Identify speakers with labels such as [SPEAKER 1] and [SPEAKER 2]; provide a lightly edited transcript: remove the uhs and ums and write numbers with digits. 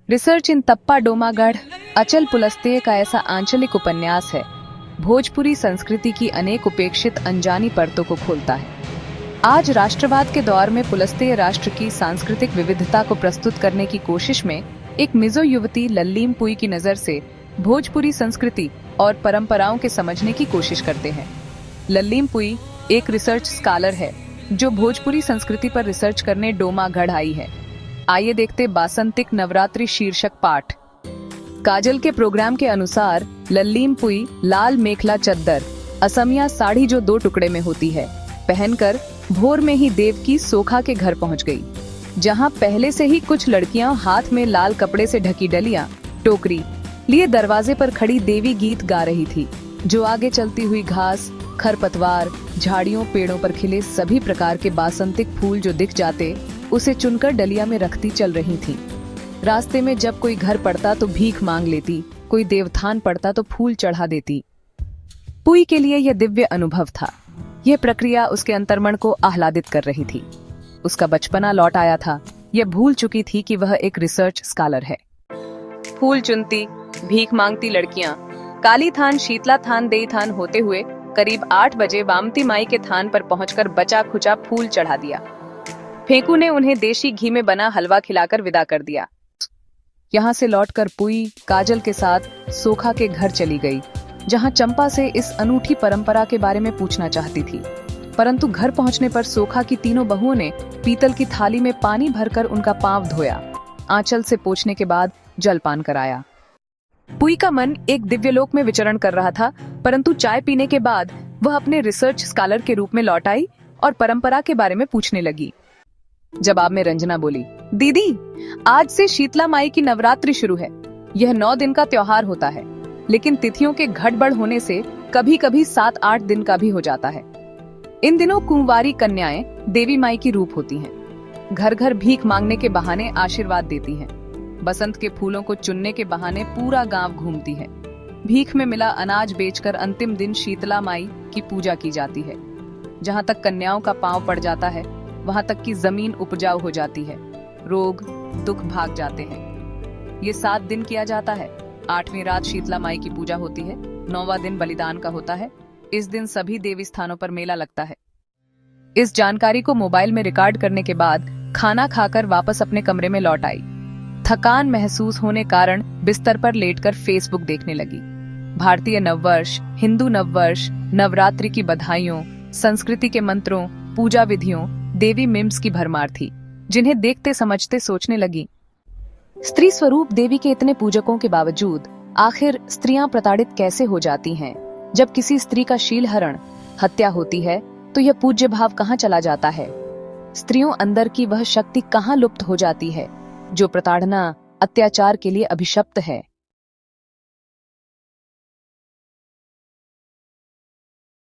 [SPEAKER 1] Research इन तप्पा डोमागढ़ अचल पुलस्त्य का ऐसा आंचलिक उपन्यास है, भोजपुरी संस्कृति की अनेक उपेक्षित अनजानी परतों को खोलता है। आज राष्ट्रवाद के दौर में पुलस्त्य राष्ट्र की सांस्कृतिक विविधता को प्रस्तुत करने की कोशिश में एक मिजो युवती लल्लीम पुई की नजर से भोजपुरी संस्कृति और परंपराओं के समझने की कोशिश करते हैं। लल्लीम पुई एक रिसर्च स्कॉलर है जो भोजपुरी संस्कृति पर रिसर्च करने डोमागढ़ आई है। आइए देखते बासंतिक नवरात्रि शीर्षक पाठ। काजल के प्रोग्राम के अनुसार लल्लीम पुई लाल मेखला चद्दर असमिया साड़ी जो 2 टुकड़े में होती है पहनकर भोर में ही देव की सोखा के घर पहुंच गई, जहां पहले से ही कुछ लड़कियां हाथ में लाल कपड़े से ढकी डलियां टोकरी लिए दरवाजे पर खड़ी देवी गीत गा रही थी, जो आगे चलती हुई घास, खरपतवार, झाड़ियों, पेड़ों पर खिले सभी प्रकार के बासंतिक फूल जो दिख जाते उसे चुनकर डलिया में रखती चल रही थी। रास्ते में जब कोई घर पड़ता तो भीख मांग लेती, कोई देवथान पड़ता तो फूल चढ़ा देती। पुई के लिए यह दिव्य अनुभव था। यह प्रक्रिया उसके अंतर्मन को आह्लादित कर रही थी। उसका बचपना लौट आया था। यह भूल चुकी थी कि वह एक रिसर्च स्कॉलर है। फूल चुनती, भीख मांगती लड़कियां काली थान, शीतला थान, देई थान होते हुए करीब 8 बजे वामती माई के थान पर पहुंचकर बचा खुचा फूल चढ़ा दिया। फेंकू ने उन्हें देशी घी में बना हलवा खिलाकर विदा कर दिया। यहाँ से लौटकर पुई काजल के साथ सोखा के घर चली गई, जहाँ चंपा से इस अनूठी परंपरा के बारे में पूछना चाहती थी। परंतु घर पहुंचने पर सोखा की तीनों बहुओं ने पीतल की थाली में पानी भरकर उनका पांव धोया, आंचल से पोंछने के बाद जलपान कराया। पुई का मन एक दिव्यलोक में विचरण कर रहा था, परंतु चाय पीने के बाद वह अपने रिसर्च स्कॉलर के रूप में लौट आई और परंपरा के बारे में पूछने लगी। जवाब में रंजना बोली, दीदी, आज से शीतला माई की नवरात्रि शुरू है। यह 9 दिन का त्योहार होता है, लेकिन तिथियों के गड़बड़ होने से कभी कभी 7-8 दिन का भी हो जाता है। इन दिनों कुंवारी कन्याएं देवी माई की रूप होती हैं। घर घर भीख मांगने के बहाने आशीर्वाद देती हैं। बसंत के फूलों को चुनने के बहाने पूरा गांव घूमती है। भीख में मिला अनाज बेचकर अंतिम दिन शीतला माई की पूजा की जाती है। जहाँ तक कन्याओं का पांव पड़ जाता है, वहां तक की जमीन उपजाऊ हो जाती है, रोग दुख भाग जाते हैं। ये 7 दिन किया जाता है। 8वीं रात शीतला माई की पूजा होती है। 9वां दिन बलिदान का होता है। इस दिन सभी देवी स्थानों पर मेला लगता है। इस जानकारी को मोबाइल में रिकॉर्ड करने के बाद खाना खाकर वापस अपने कमरे में लौट आई। थकान महसूस होने कारण बिस्तर पर लेटकर फेसबुक देखने लगी। भारतीय नववर्ष, हिंदू नववर्ष, नवरात्रि की बधाइयों, संस्कृति के मंत्रों, पूजा विधियों, देवी मिम्स की भरमार थी, जिन्हें देखते समझते सोचने लगी, स्त्री स्वरूप देवी के इतने पूजकों के बावजूद आखिर स्त्रियां प्रताड़ित कैसे हो जाती हैं? जब किसी स्त्री का शीलहरण, हत्या होती है तो यह पूज्य भाव कहाँ चला जाता है? स्त्रियों अंदर की वह शक्ति कहाँ लुप्त हो जाती है जो प्रताड़ना, अत्याचार के लिए अभिशप्त है?